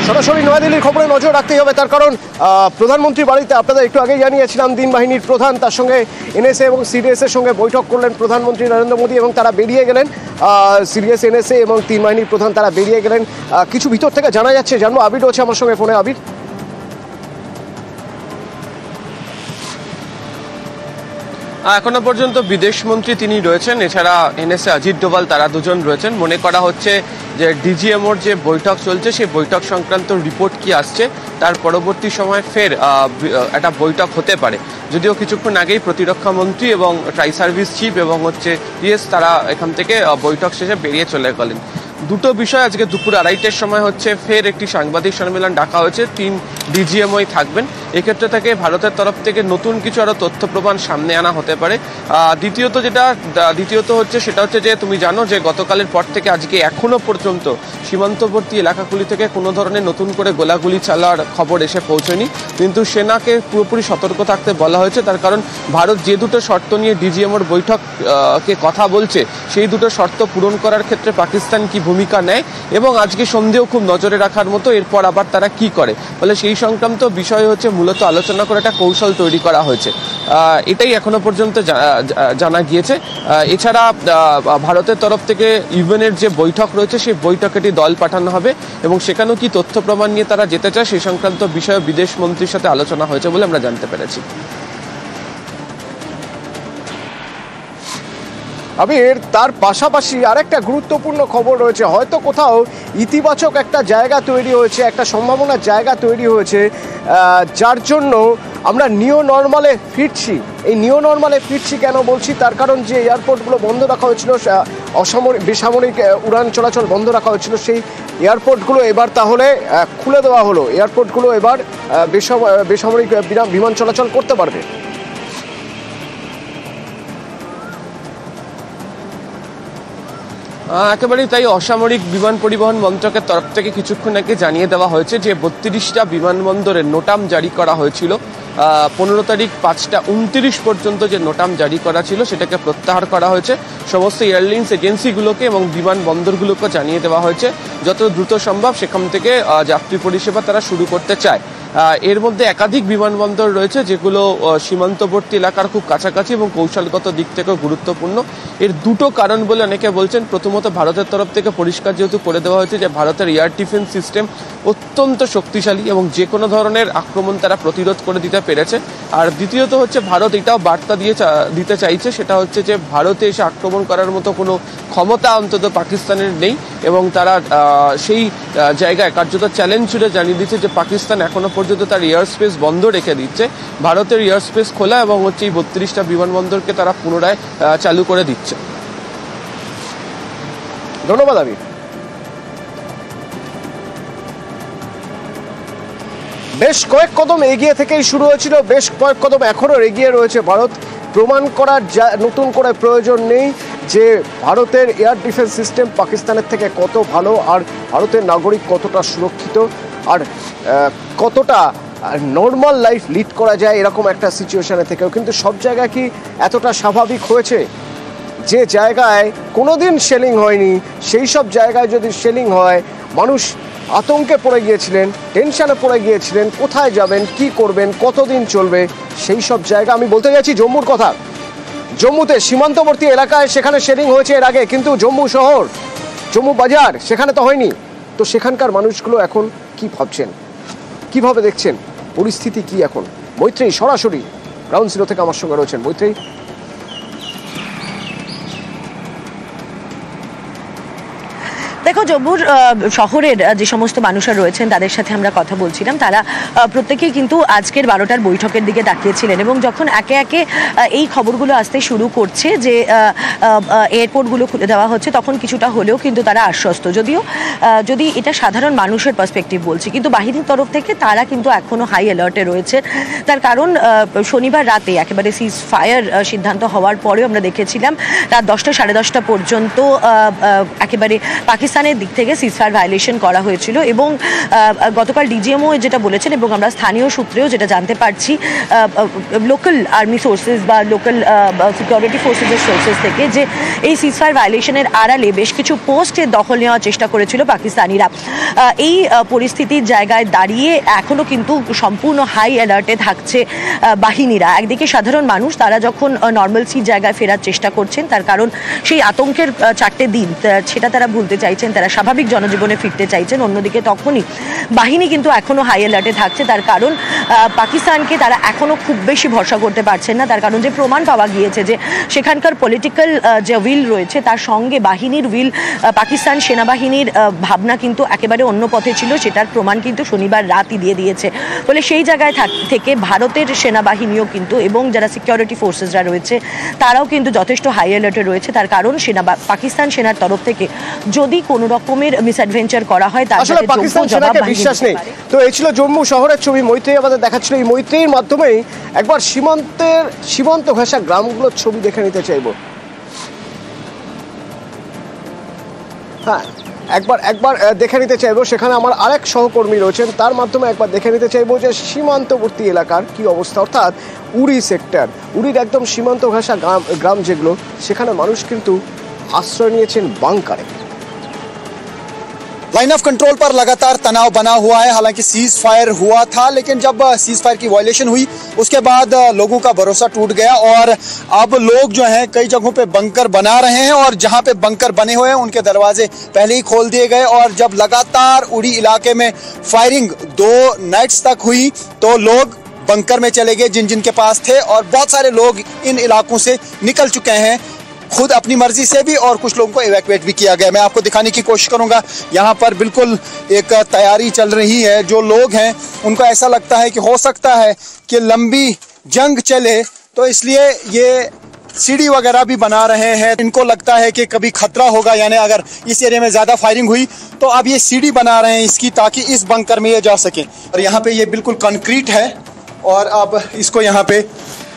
সরাসরি নয়াদিল্লির খবরে নজর রাখতেই হবে, তার কারণ প্রধানমন্ত্রীর বাড়িতে আপনাদের একটু আগেই জানিয়েছিলাম দিন বাহিনীর প্রধান, তার সঙ্গে এনএসএ এবং সিডিএসের সঙ্গে বৈঠক করলেন প্রধানমন্ত্রী নরেন্দ্র মোদী এবং তারা বেরিয়ে গেলেন। সিডিএস, এনএসএ এবং তিন বাহিনীর প্রধান তারা বেরিয়ে গেলেন। কিছু ভিতর থেকে জানা যাচ্ছে, জানবো। আবির রয়েছে আমার সঙ্গে ফোনে। আবির, এখনো পর্যন্ত বিদেশ মন্ত্রী তিনি রয়েছেন, এছাড়া এনএসএ অজিত ডোভাল তারা দুজন রয়েছেন। মনে করা হচ্ছে যে ডিজিএমওর যে বৈঠক চলছে সেই বৈঠক সংক্রান্ত রিপোর্ট কি আসছে তার পরবর্তী সময় ফের একটা বৈঠক হতে পারে। যদিও কিছুক্ষণ আগেই প্রতিরক্ষা মন্ত্রী এবং ট্রাই সার্ভিস চিফ এবং পিএস তারা এখান থেকে বৈঠক শেষে বেরিয়ে চলে গেলেন। দুটো বিষয় আজকে দুপুর 2:30টার সময় হচ্ছে ফের একটি সাংবাদিক সম্মেলন ডাকা হয়েছে, 3 ডিজিএমওই থাকবেন। এক্ষেত্রে থেকে ভারতের তরফ থেকে নতুন কিছু আরও তথ্য প্রমাণ সামনে আনা হতে পারে। দ্বিতীয়ত হচ্ছে সেটা হচ্ছে যে তুমি জানো যে গতকালের পর থেকে আজকে এখনো পর্যন্ত সীমান্তবর্তী এলাকাগুলি থেকে কোনো ধরনের নতুন করে গোলাগুলি চালার খবর এসে পৌঁছয়নি, কিন্তু সেনাকে পুরোপুরি সতর্ক থাকতে বলা হয়েছে। তার কারণ ভারত যে দুটো শর্ত নিয়ে ডিজিএমওর বৈঠকে কথা বলছে সেই দুটো শর্ত পূরণ করার ক্ষেত্রে পাকিস্তান কি ভূমিকা নেয় এবং আজকে সন্ধ্যেও খুব নজরে রাখার মতো এরপর আবার তারা কি করে, ফলে সেই সংক্রান্ত বিষয় হচ্ছে মূলত আলোচনা করে একটা কৌশল তৈরি করা হয়েছে। এটাই এখনো পর্যন্ত জানা গিয়েছে। এছাড়া ভারতের তরফ থেকে ইউএনের যে বৈঠক রয়েছে সেই বৈঠকেটি দল পাঠানো হবে এবং সেখানেও কি তথ্য প্রমাণ নিয়ে তারা যেতে চায় সেই সংক্রান্ত বিষয়ে বিদেশ মন্ত্রীর সাথে আলোচনা হয়েছে বলে আমরা জানতে পেরেছি। আবির, তার পাশাপাশি আরেকটা গুরুত্বপূর্ণ খবর রয়েছে, হয়তো কোথাও ইতিবাচক একটা জায়গা তৈরি হয়েছে, একটা সম্ভাবনার জায়গা তৈরি হয়েছে, যার জন্য আমরা নিউ নর্মালে ফিরছি। এই নিউ নর্মালে ফিরছি কেন বলছি, তার কারণ যে এয়ারপোর্টগুলো বন্ধ রাখা হয়েছিল, বেসামরিক উড়ান চলাচল বন্ধ রাখা হয়েছিল, সেই এয়ারপোর্টগুলো এবার তাহলে খুলে দেওয়া হলো। এয়ারপোর্টগুলো এবার বেসামরিক বিমান চলাচল করতে পারবে। একেবারেই তাই। অসামরিক বিমান পরিবহন মন্ত্রকের তরফ থেকে কিছুক্ষণ আগে জানিয়ে দেওয়া হয়েছে যে 32টা বিমানবন্দরে নোটাম জারি করা হয়েছিল। 15 তারিখ 5:29 পর্যন্ত যে নোটাম জারি করা ছিল সেটাকে প্রত্যাহার করা হয়েছে। সমস্ত এয়ারলাইন্স এজেন্সিগুলোকে এবং বিমানবন্দরগুলোকে জানিয়ে দেওয়া হয়েছে যত দ্রুত সম্ভব সেখান থেকে যাত্রী পরিষেবা তারা শুরু করতে চায়। এর মধ্যে একাধিক বিমানবন্দর রয়েছে যেগুলো সীমান্তবর্তী এলাকার খুব কাছাকাছি এবং কৌশলগত দিক থেকেও গুরুত্বপূর্ণ। এর দুটো কারণ বলে অনেকে বলছেন। প্রথমত, ভারতের তরফ থেকে পরিষ্কার যেহেতু করে দেওয়া হয়েছে যে ভারতের এয়ার ডিফেন্স সিস্টেম অত্যন্ত শক্তিশালী এবং যে কোনো ধরনের আক্রমণ তারা প্রতিরোধ করে দিতে পেরেছে। আর দ্বিতীয়ত হচ্ছে ভারত এটাও বার্তা দিতে চাইছে, সেটা হচ্ছে যে ভারতে এসে আক্রমণ করার মতো কোনো ক্ষমতা অন্তত পাকিস্তানের নেই এবং তারা সেই জায়গায় কার্যত চ্যালেঞ্জ ছুড়ে জানিয়ে দিচ্ছে যে পাকিস্তান এখনো পর্যন্ত তার এয়ার স্পেস বন্ধ রেখে দিচ্ছে, ভারতের এয়ার স্পেস খোলা এবং হচ্ছে এই 32টা বিমানবন্দরকে তারা পুনরায় চালু করে দিচ্ছে। ধন্যবাদ আবির। বেশ কয়েক কদম এগিয়ে থেকেই শুরু হয়েছিল, বেশ কয়েক কদম এখনো এগিয়ে রয়েছে ভারত। প্রমাণ করার নতুন করে প্রয়োজন নেই যে ভারতের এয়ার ডিফেন্স সিস্টেম পাকিস্তানের থেকে কত ভালো, আর ভারতের নাগরিক কতটা সুরক্ষিত, আর কতটা নর্মাল লাইফ লিড করা যায় এরকম একটা সিচুয়েশনে থেকেও। কিন্তু সব জায়গায় কি এতটা স্বাভাবিক হয়েছে? যে জায়গায় কোনোদিন শেলিং হয়নি সেই সব জায়গায় যদি শেলিং হয়, মানুষ আতঙ্কে পড়ে গিয়েছিলেন, টেনশনে পড়ে গিয়েছিলেন, কোথায় যাবেন, কি করবেন, কতদিন চলবে, সেই সব জায়গা। আমি বলতে যাচ্ছি জম্মুর কথা। জম্মুতে সীমান্তবর্তী এলাকায় সেখানে শেলিং হয়েছে এর আগে, কিন্তু জম্মু শহর, জম্মু বাজার সেখানে তো হয়নি। তো সেখানকার মানুষগুলো এখন কি ভাবছেন, কিভাবে দেখছেন, পরিস্থিতি কি এখন? মৈত্রী সরাসরি গ্রাউন্ড জিরো থেকে আমার সঙ্গে রয়েছেন। মৈত্রী, দেখো, জম্মুর শহরের যে সমস্ত মানুষরা রয়েছেন তাদের সাথে আমরা কথা বলছিলাম, তারা প্রত্যেকেই কিন্তু আজকের 12টার বৈঠকের দিকে তাকিয়েছিলেন এবং যখন একে একে এই খবরগুলো আসতে শুরু করছে যে এয়ারপোর্টগুলো খুলে দেওয়া হচ্ছে, তখন কিছুটা হলেও কিন্তু তারা আশ্বস্ত। যদি এটা সাধারণ মানুষের পার্সপেক্টিভ বলছি, কিন্তু বাহিনীর তরফ থেকে তারা কিন্তু এখনো হাই অ্যালার্টে রয়েছে। তার কারণ শনিবার রাতে একেবারে সিজ ফায়ার সিদ্ধান্ত হওয়ার পরেও আমরা দেখেছিলাম রাত 10টা সাড়ে 10টা পর্যন্ত একেবারে পাকিস্তানের পাকিস্তানের দিক থেকে সিজফায়ার ভায়োলেশন করা হয়েছিল এবং গতকাল ডিজিএমও যেটা বলেছেন এবং আমরা স্থানীয় সূত্রেও যেটা জানতে পারছি লোকাল আর্মি সোর্সেস বা লোকাল সিকিউরিটি ফোর্সেসের সোর্সেস থেকে যে এই সিজফায়ার ভায়োলেশনের আড়ালে বেশ কিছু পোস্টের দখল নেওয়ার চেষ্টা করেছিল পাকিস্তানিরা। এই পরিস্থিতির জায়গায় দাঁড়িয়ে এখনও কিন্তু সম্পূর্ণ হাই অ্যালার্টে থাকছে বাহিনীরা। একদিকে সাধারণ মানুষ তারা যখন নর্মালসি জায়গায় ফেরার চেষ্টা করছেন, তার কারণ সেই আতঙ্কের 4টে দিন সেটা তারা ভুলতে চাইছেন, তারা স্বাভাবিক জনজীবনে ফিরতে চাইছেন। অন্যদিকে তখনই বাহিনী কিন্তু এখনও হাই অ্যালার্টে থাকছে, তার কারণ পাকিস্তানকে তারা এখনও খুব বেশি ভরসা করতে পারছেন না। তার কারণ যে প্রমাণ পাওয়া গিয়েছে যে সেখানকার পলিটিক্যাল যে উইল রয়েছে তার সঙ্গে বাহিনীর উইল, পাকিস্তান সেনাবাহিনীর ভাবনা কিন্তু একেবারে অন্য পথে ছিল, সেটার প্রমাণ কিন্তু শনিবার রাতই দিয়ে দিয়েছে। বলে সেই জায়গায় থেকে ভারতের সেনাবাহিনীও কিন্তু এবং যারা সিকিউরিটি ফোর্সেসরা রয়েছে তারাও কিন্তু যথেষ্ট হাই অ্যালার্টে রয়েছে। তার কারণ পাকিস্তান সেনার তরফ থেকে যদি কোনো রকমের মিসঅ্যাডভেঞ্চার করা হয় তার আসলে পাকিস্তান সেনাকে বিশ্বাস নেই। তো এই ছিল জম্মু শহরের ছবি, মৈত্রী আমাদের দেখাচ্ছিল। এই মৈত্রীর মাধ্যমেই একবার সীমান্ত ঘেঁষা গ্রামগুলোর ছবি দেখে নিতে চাইব। হ্যাঁ, একবার দেখে নিতে চাইবো। সেখানে আমার আরেক সহকর্মী রয়েছেন, তার মাধ্যমে একবার দেখে নিতে চাইবো যে সীমান্তবর্তী এলাকার কি অবস্থা, অর্থাৎ উড়ি সেক্টর, উড়ির একদম সীমান্ত ঘেঁষা গ্রাম যেগুলো, সেখানে মানুষ কিন্তু আশ্রয় নিয়েছেন বাংকারে। लाइन ऑफ कंट्रोल पर लगातार तनाव बना हुआ है। हालांकि सीज फायर हुआ था, लेकिन जब सीज फायर की वायलेशन हुई उसके बाद लोगों का भरोसा टूट गया और अब लोग जो हैं कई जगहों पे बंकर बना रहे हैं और जहां पे बंकर बने हुए हैं उनके दरवाजे पहले ही खोल दिए गए। और जब लगातार उड़ी इलाके में फायरिंग 2 नाइट्स तक हुई तो लोग बंकर में चले गए जिन के पास थे, और बहुत सारे लोग इन इलाकों से निकल चुके हैं खुद अपनी मर्जी से भी, और कुछ लोगों को इवैक्यूएट भी किया गया। मैं आपको दिखाने की कोशिश करूंगा। यहाँ पर बिल्कुल एक तैयारी चल रही है। जो लोग हैं उनको ऐसा लगता है कि हो सकता है कि लंबी जंग चले, तो इसलिए ये सीढ़ी वगैरह भी बना रहे हैं। इनको लगता है कि कभी खतरा होगा, यानी अगर इस एरिया में ज़्यादा फायरिंग हुई तो अब ये सीढ़ी बना रहे हैं इसकी, ताकि इस बंकर में ये जा सकें। और यहाँ पे ये बिल्कुल कंक्रीट है और अब इसको यहाँ पे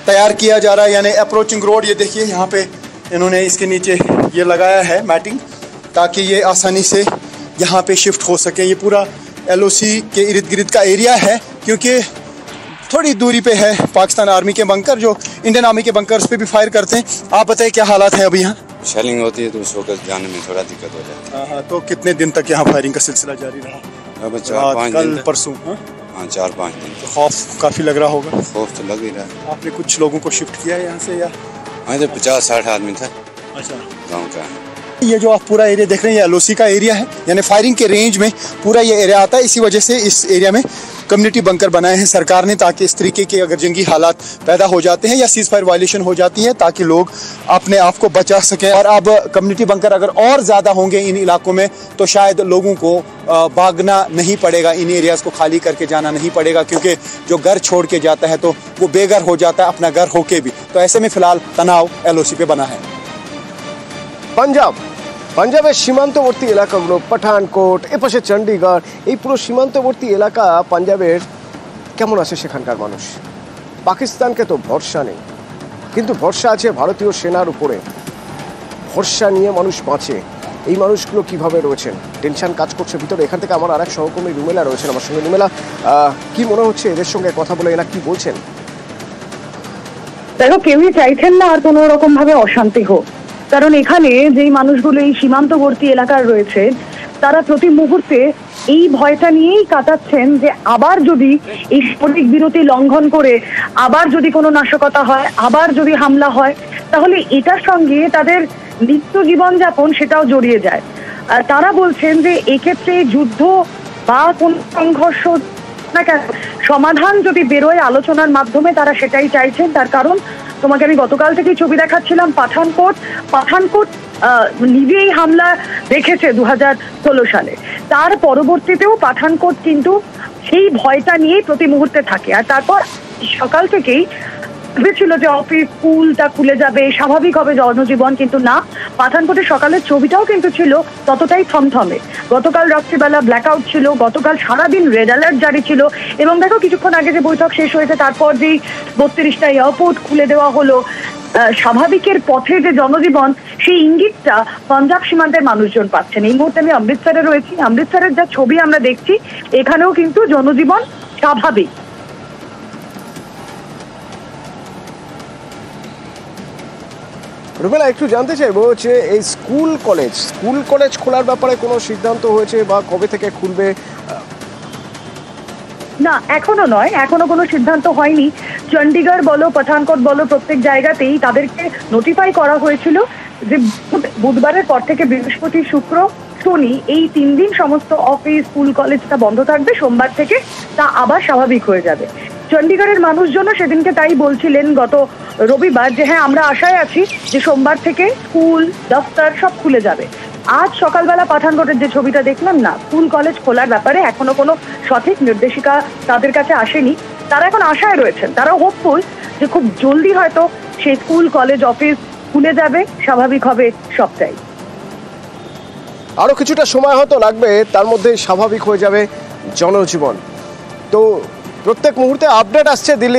तैयार किया जा रहा है, यानी अप्रोचिंग रोड। ये देखिए यहाँ पे इन्होंने इसके नीचे ये लगाया है मैटिंग, ताकि ये आसानी से यहाँ पे शिफ्ट हो सके। ये पूरा LOC के इर्द गिर्द का एरिया है, क्योंकि थोड़ी दूरी पे है पाकिस्तान आर्मी के बंकर, जो इंडियन आर्मी के बंकर्स पे भी फायर करते हैं। आप बताइए क्या हालात हैं अभी यहाँ? शेलिंग होती है तो उस वक्त जाने में थोड़ा दिक्कत हो जाती है। हाँ, तो कितने दिन तक यहाँ फायरिंग का सिलसिला जारी रहा? अब 4-5 कल दिन परसों? हाँ 4-5 दिन तो खौफ काफ़ी लग रहा होगा। खौफ तो लग ही रहा है। आपने कुछ लोगों को शिफ्ट किया है यहाँ से या? हाँ तो 50-60 आदमी था अच्छा, गाँव का। ये जो आप पूरा एरिया देख रहे हैं ये LOC का एरिया है, यानी फायरिंग के रेंज में पूरा ये एरिया आता है। इसी वजह से इस एरिया में कम्युनिटी बंकर बनाए हैं सरकार ने, ताकि इस तरीके के अगर जंगी हालात पैदा हो जाते हैं या सीज फायर वायलेशन हो जाती है, ताकि लोग अपने आप को बचा सकें। और अब कम्युनिटी बंकर अगर और ज़्यादा होंगे इन इलाकों में तो शायद लोगों को भागना नहीं पड़ेगा, इन एरियाज़ को खाली करके जाना नहीं पड़ेगा, क्योंकि जो घर छोड़ के जाता है तो वो बेघर हो जाता है अपना घर होके भी। तो ऐसे में फ़िलहाल तनाव LOC पे बना है। পাঞ্জাবের সীমান্তবর্তী এলাকাগুলো, পাঠানকোট, এপাশে চণ্ডীগড়, এই পুরো সীমান্তবর্তী এলাকা পাঞ্জাবের কেমন আছে সেখানকার মানুষ? পাকিস্তানকে তো ভরসা নেই, কিন্তু ভরসা আছে ভারতীয় সেনার উপরে। ভরসা নিয়ে মানুষ বাঁচে। এই মানুষগুলো কিভাবে রয়েছেন, টেনশন কাজ করছে ভিতরে। এখান থেকে আমার আরেক সহকর্মী রুমেলা রয়েছেন আমার সঙ্গে। রুমেলা, কি মনে হচ্ছে এদের সঙ্গে কথা বলে, এরা কি বলছেন? দেখো, কেউই চাইছেন না আর কোনো রকম ভাবে অশান্তি হোক, কারণ এখানে যেই মানুষগুলো এই সীমান্তবর্তী এলাকার রয়েছে তারা প্রতি মুহূর্তে এই ভয়টা নিয়েই কাটাচ্ছেন যে আবার যদি এই সামরিক বিরতি লঙ্ঘন করে আবার যদি কোনো নাশকতা হয়, আবার যদি হামলা হয়, তাহলে এটার সঙ্গে তাদের নিত্য জীবনযাপন সেটাও জড়িয়ে যায়। আর তারা বলছেন যে এক্ষেত্রে যুদ্ধ বা কোন সংঘর্ষ না কেন, সমাধান যদি বেরোয় আলোচনার মাধ্যমে, তারা সেটাই চাইছেন। তার কারণ তোমাকে আমি গতকাল থেকেই ছবি দেখাচ্ছিলাম, পাঠানকোট নিজেই হামলা দেখেছে 2016 সালে। তার পরবর্তীতেও পাঠানকোট কিন্তু সেই ভয়টা নিয়েই প্রতি মুহূর্তে থাকে। আর তারপর সকাল থেকেই ভেবেছিল যে অফিস স্কুলটা খুলে যাবে, স্বাভাবিক হবে জনজীবন, কিন্তু না, পাঠানকোটের সকালের ছবিটাও কিন্তু ছিল ততটাই থমথমে। গতকাল রাত্রিবেলা ব্ল্যাকআউট ছিল, গতকাল সারাদিন রেড অ্যালার্ট জারি ছিল। এবং দেখো, কিছুক্ষণ আগে যে বৈঠক শেষ হয়েছে তারপর যেই 32টা এয়ারপোর্ট খুলে দেওয়া হলো, স্বাভাবিকের পথে যে জনজীবন, সেই ইঙ্গিতটা পাঞ্জাব সীমান্তের মানুষজন পাচ্ছেন। এই মুহূর্তে আমি অমৃতসরে রয়েছি, অমৃতসরের যা ছবি আমরা দেখছি, এখানেও কিন্তু জনজীবন স্বাভাবিক। রুমেলা, একটু জানতে চাইবো যে এই স্কুল কলেজ খোলার ব্যাপারে কোনো সিদ্ধান্ত হয়েছে বা কবে থেকে খুলবে? না, এখনো নয়, এখনো কোনো সিদ্ধান্ত হয়নি। চণ্ডীগড় বলো, পাঠানকোট বলো, প্রত্যেক জায়গাতেই তাদেরকে নোটিফাই করা হয়েছিল যে বুধবারের পর থেকে বৃহস্পতি, শুক্র, শনি এই 3 দিন সমস্ত অফিস, স্কুল, কলেজটা বন্ধ থাকবে। সোমবার থেকে তা আবার স্বাভাবিক হয়ে যাবে। চণ্ডীগড়ের মানুষজনও সেদিনকে তাই বলছিলেন গত রবিবার যে হ্যাঁ, আমরা আশায় আছি যে সোমবার থেকে স্কুল, দফতর সব খুলে যাবে। আজ সকালবেলা পাঠানকোটের যে ছবিটা দেখলাম না, স্কুল কলেজ খোলার ব্যাপারে এখনো কোনো সঠিক নির্দেশিকা তাদের কাছে আসেনি। তারা এখন আশায় রয়েছেন, তারা হোপফুল যে খুব জলদি হয়তো সেই স্কুল, কলেজ, অফিস খুলে যাবে, স্বাভাবিক হবে সবটাই। আরো কিছুটা সময় হয়তো লাগবে, তার মধ্যে স্বাভাবিক হয়ে যাবে জনজীবন। তো প্রত্যেক মুহূর্তে আপডেট আসছে দিল্লি